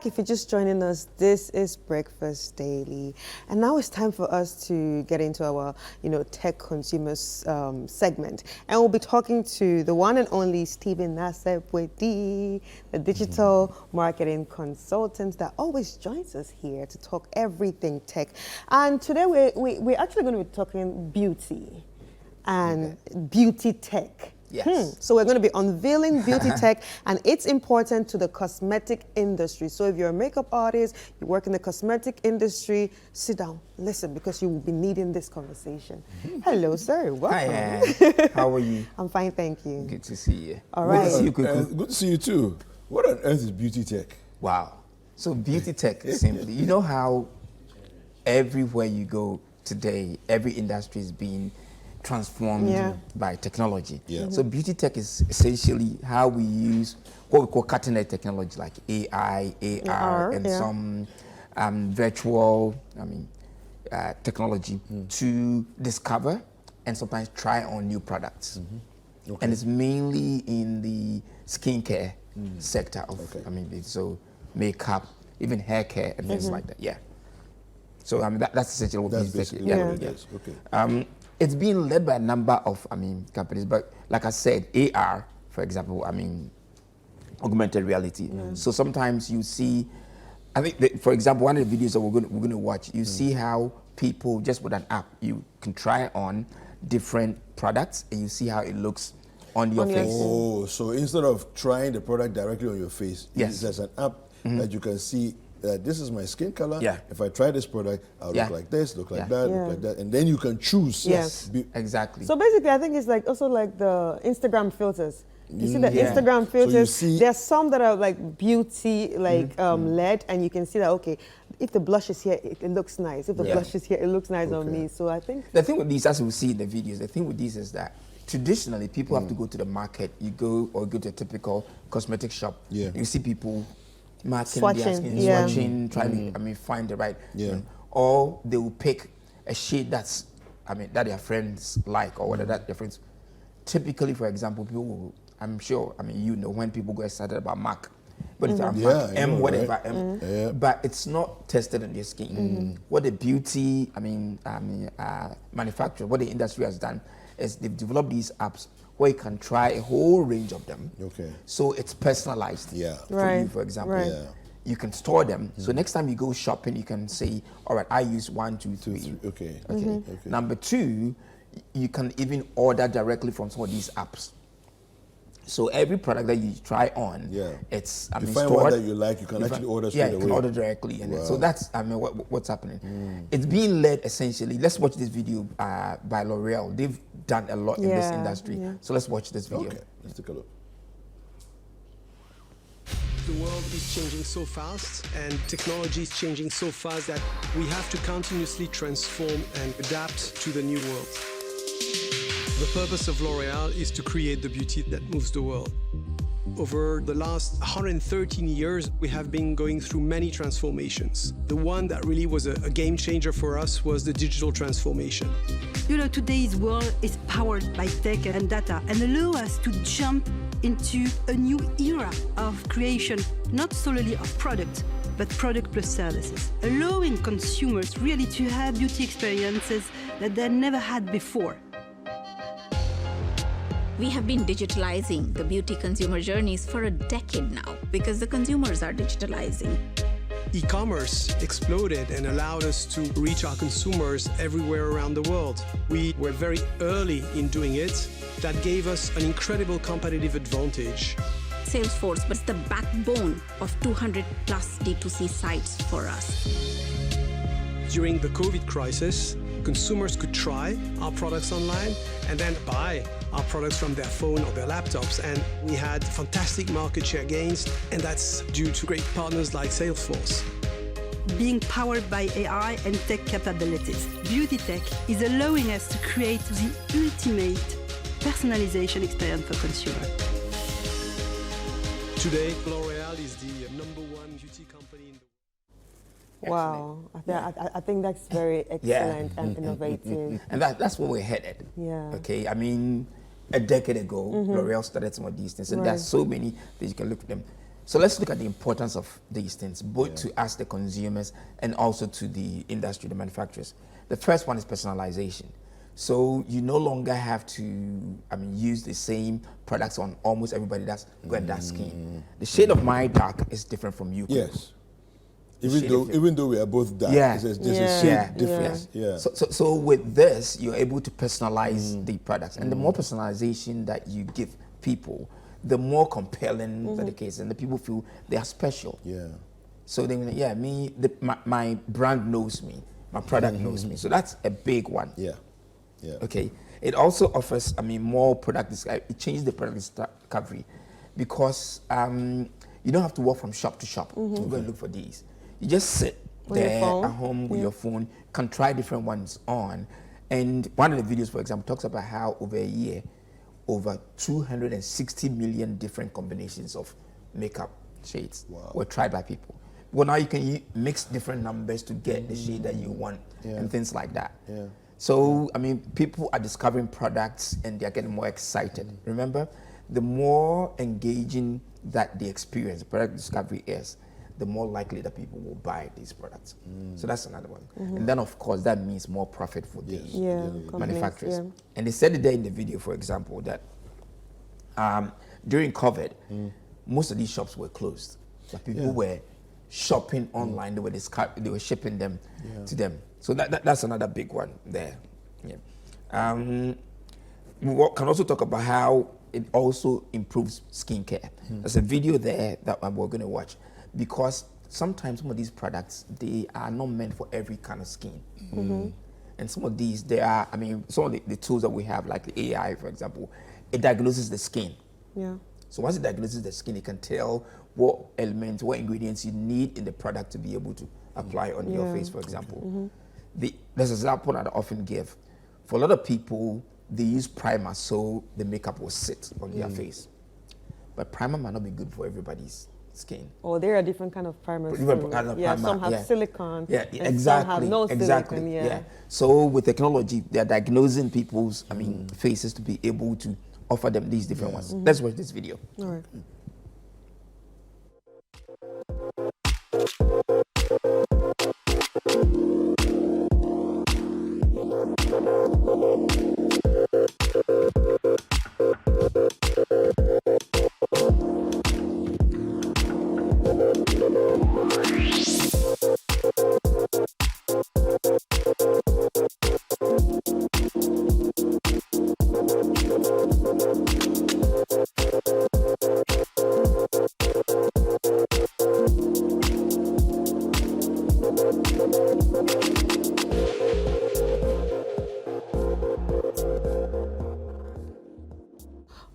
If you're just joining us, this is Breakfast Daily, and now it's time for us to get into our, tech consumers segment, and we'll be talking to the one and only Stephen Nasepwedi, the digital marketing consultant that always joins us here to talk everything tech. And today we're actually going to be talking beauty and beauty tech. Yes. So we're going to be unveiling beauty tech, and it's important to the cosmetic industry. So if you're a makeup artist, you work in the cosmetic industry, sit down, listen, because you will be needing this conversation. Hello, sir. Welcome. Hi, how are you? I'm fine, thank you. Good to see you. All right. Good to see you too. What on earth is beauty tech? Wow. So beauty tech, simply, you know how everywhere you go today, every industry is being transformed by technology. Yeah. So beauty tech is essentially how we use what we call cutting-edge technology like AI, AR, and some virtual technology to discover and sometimes try on new products. Okay. And it's mainly in the skincare sector of, so makeup, even hair care and things like that. Yeah. So that's essentially what beauty tech is. Yes. Okay. It's being led by a number of companies, but like I said, AR, for example, augmented reality. So sometimes you see, I think, for example, one of the videos that we're going to watch, you see how people just with an app, you can try on different products and you see how it looks on your face. Oh, so instead of trying the product directly on your face, there's an app that you can see. This is my skin color. Yeah. If I try this product, I'll look like this, look like that, look like that, and then you can choose. Yes. Exactly. So basically, I think it's also like the Instagram filters. You see the Instagram filters. So there's some that are like beauty, led, and you can see that if the blush is here, it looks nice. If the blush is here, it looks nice on me. So I think the thing with these, as we see in the videos, the thing with these is that traditionally people have to go to the market. You go to a typical cosmetic shop. Yeah. You see people marking Swatching, their skin, swatching, trying to find the right one. Or they will pick a shade that their friends like, or whether that their friends. Typically, for example, people will, I'm sure, when people get excited about MAC, but it's MAC, M, whatever, M, but it's not tested on their skin. What the beauty, manufacturer, what the industry has done is they've developed these apps where you can try a whole range of them. Okay. So it's personalized for you, for example. Right. Yeah. You can store them. So next time you go shopping, you can say, all right, I use 1, 2, 3. Okay. Number 2, you can even order directly from some of these apps. So every product that you try on, it's you find stored. one that you like, you can actually order straight away. Yeah, you can order directly. And so that's what's happening. It's being led essentially. Let's watch this video by L'Oreal. They've done a lot in this industry. So let's watch this video. Okay, let's take a look. The world is changing so fast and technology is changing so fast that we have to continuously transform and adapt to the new world. The purpose of L'Oreal is to create the beauty that moves the world. Over the last 113 years, we have been going through many transformations. The one that really was a game changer for us was the digital transformation. Today's world is powered by tech and data and allow us to jump into a new era of creation, not solely of product, but product plus services, allowing consumers really to have beauty experiences that they never had before. We have been digitalizing the beauty consumer journeys for a decade now because the consumers are digitalizing. E-commerce exploded and allowed us to reach our consumers everywhere around the world. We were very early in doing it. That gave us an incredible competitive advantage. Salesforce was the backbone of 200 plus D2C sites for us. During the COVID crisis, consumers could try our products online and then buy our products from their phone or their laptops, and we had fantastic market share gains, and that's due to great partners like Salesforce. Being powered by AI and tech capabilities, beauty tech is allowing us to create the ultimate personalization experience for consumers. Today, L'Oreal is the #1 beauty company in the world. wow, I think that's very excellent and innovative. And that's where we're headed. Yeah. Okay, a decade ago, L'Oreal started some of these things, and there's so many that you can look at them. So let's look at the importance of these things, both to us, the consumers, and also to the industry, the manufacturers. The first one is personalization. So you no longer have to, use the same products on almost everybody that's got that skin. The shade of my dark is different from you. Yes. Even though we are both dark, there's a shade difference. Yeah. So with this, you're able to personalize the products, and the more personalization that you give people, the more compelling the case, and the people feel they are special. Yeah. So they, my brand knows me, my product knows me. So that's a big one. Yeah. Yeah. Okay. It also offers, more product discovery. It changes the product discovery because you don't have to walk from shop to shop to go and look for these. You just sit there at home with your phone, can try different ones on. And one of the videos, for example, talks about how over a year, over 260 million different combinations of makeup shades were tried by people. Well, now you can mix different numbers to get the shade that you want and things like that. Yeah. So, people are discovering products and they're getting more excited. Remember, the more engaging that the experience, the product discovery is, the more likely that people will buy these products. So that's another one. And then, of course, that means more profit for the manufacturers. And they said it there in the video, for example, that during COVID, most of these shops were closed. But people were shopping online. They were shipping them to them. So that's another big one there. Yeah. We can also talk about how it also improves skincare. There's a video there that we're going to watch, because sometimes some of these products, they are not meant for every kind of skin. And some of these, they are, some of the tools that we have, like the AI, for example, it diagnoses the skin. Yeah. So once it diagnoses the skin, it can tell what elements, what ingredients you need in the product to be able to apply on your face, for example. There's an example that I often give. For a lot of people, they use primer so the makeup will sit on their face. But primer might not be good for everybody's skin. Oh, there are different kind of primers. Different kind of primer, some have silicone. Yeah, and exactly. Some have no exactly. silicone. Yeah. So with technology, they're diagnosing people's, faces to be able to offer them these different ones. Let's watch this video. All right.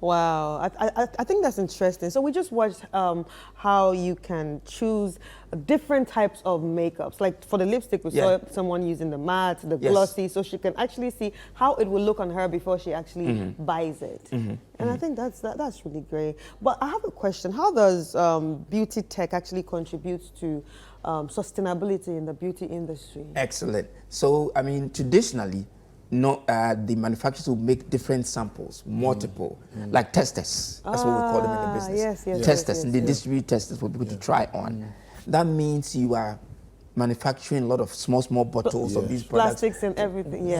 Wow, I think that's interesting. So we just watched how you can choose different types of makeups. Like for the lipstick, we saw someone using the matte, the glossy, so she can actually see how it will look on her before she actually buys it. And I think that's really great. But I have a question. How does beauty tech actually contribute to sustainability in the beauty industry? Excellent. So, traditionally, the manufacturers will make different samples, multiple, like testers. That's what we call them in the business. Yes, testers, and they distribute testers for people to try on. That means you are manufacturing a lot of small bottles of these products. Plastics and everything,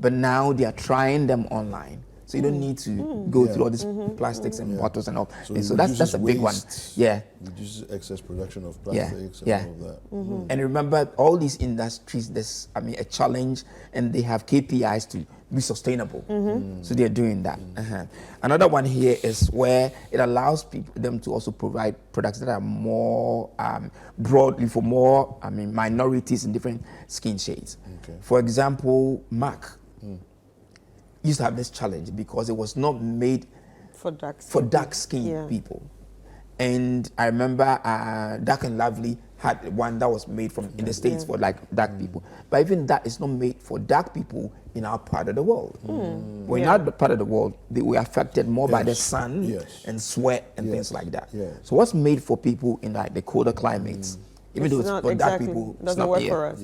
But now they are trying them online. So you don't need to go through all these plastics and bottles and all. So that's a big one. Yeah. Reduces excess production of plastics and all of that. And remember, all these industries, there's a challenge, and they have KPIs to be sustainable. So they're doing that. Another one here is where it allows them to also provide products that are more broadly for more minorities in different skin shades. For example, MAC used to have this challenge because it was not made for dark skin people. And I remember Dark and Lovely had one that was made in the States for like dark people. But even that is not made for dark people in our part of the world. Well, in our part of the world, they were affected more by the sun and sweat and things like that. So what's made for people in like the colder climates, even though it's for dark people, doesn't work for us.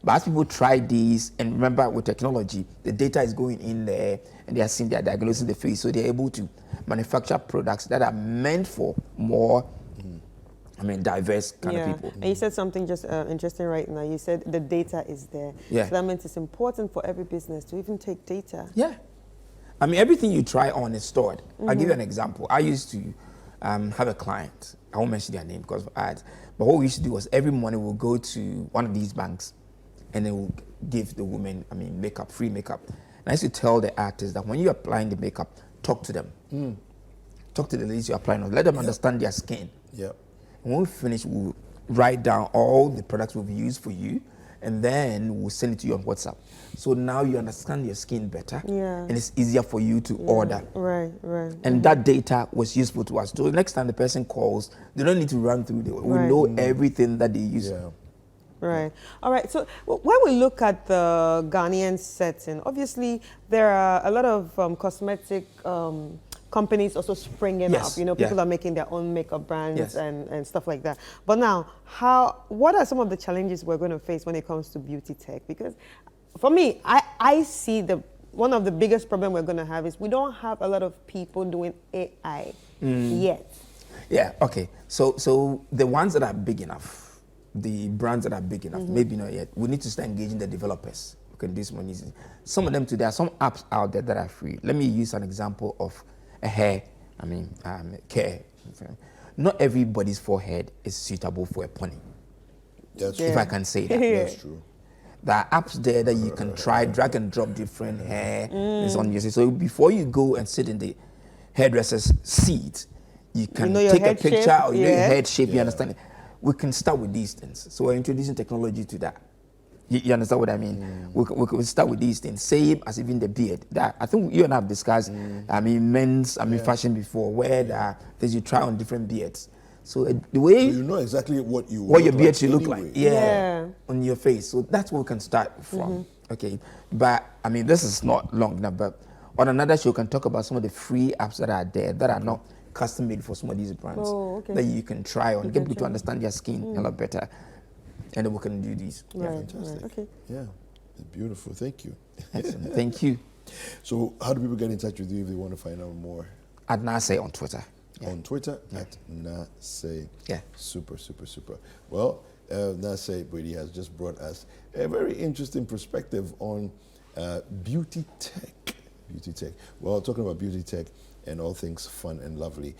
But as people try these, and remember with technology, the data is going in there, and they are seeing, they are diagnosing the face, so they're able to manufacture products that are meant for more, diverse kind of people. And you said something just interesting right now. You said the data is there. Yeah. So that means it's important for every business to even take data. Yeah. I mean, everything you try on is stored. I'll give you an example. I used to have a client. I won't mention their name because of ads. But what we used to do was every morning we'll go to one of these banks and then we'll give the woman, makeup, free makeup. And I used to tell the artists that when you're applying the makeup, talk to them. Talk to the ladies you're applying on. Let them understand their skin. Yep. And when we finish, we'll write down all the products we've used for you, and then we'll send it to you on WhatsApp. So now you understand your skin better, and it's easier for you to order. Right. And that data was useful to us. So the next time the person calls, they don't need to run through. We know everything that they use. Yeah. Right. All right. So when we look at the Ghanaian setting, obviously there are a lot of cosmetic companies also springing up. People are making their own makeup brands and stuff like that. But now, what are some of the challenges we're going to face when it comes to beauty tech? Because for me, I see one of the biggest problems we're going to have is we don't have a lot of people doing AI yet. Yeah, okay. So the ones that are big enough, the brands that are big enough, maybe not yet, we need to start engaging the developers who can do this one easy. Some of them too, there are some apps out there that are free. Let me use an example of a hair, care. Not everybody's forehead is suitable for a pony. That's if true. I can say that. That's true. There are apps there that you can try, drag and drop different hair. It's on your. So before you go and sit in the hairdresser's seat, you can take a picture or your head shape, you understand it. We can start with these things. So we're introducing technology to that. You understand what I mean? We can start with these things. Same as even the beard. That I think you and I have discussed, men's, fashion before, where there are things you try on different beards. So the way So you know exactly what you your beard like should look anyway. like, on your face. So that's where we can start from. Okay, but this is not long enough. But on another show, we can talk about some of the free apps that are there that are not custom made for some of these brands that you can try on, get people to understand their skin a lot better, and then we can do these. Fantastic. Okay. Yeah, beautiful. Thank you. Excellent. Thank you. So, how do people get in touch with you if they want to find out more? At Nase on Twitter. On Twitter at Nase. Yeah. Super. Well, Nase Brady has just brought us a very interesting perspective on beauty tech. Well, talking about beauty tech and all things fun and lovely.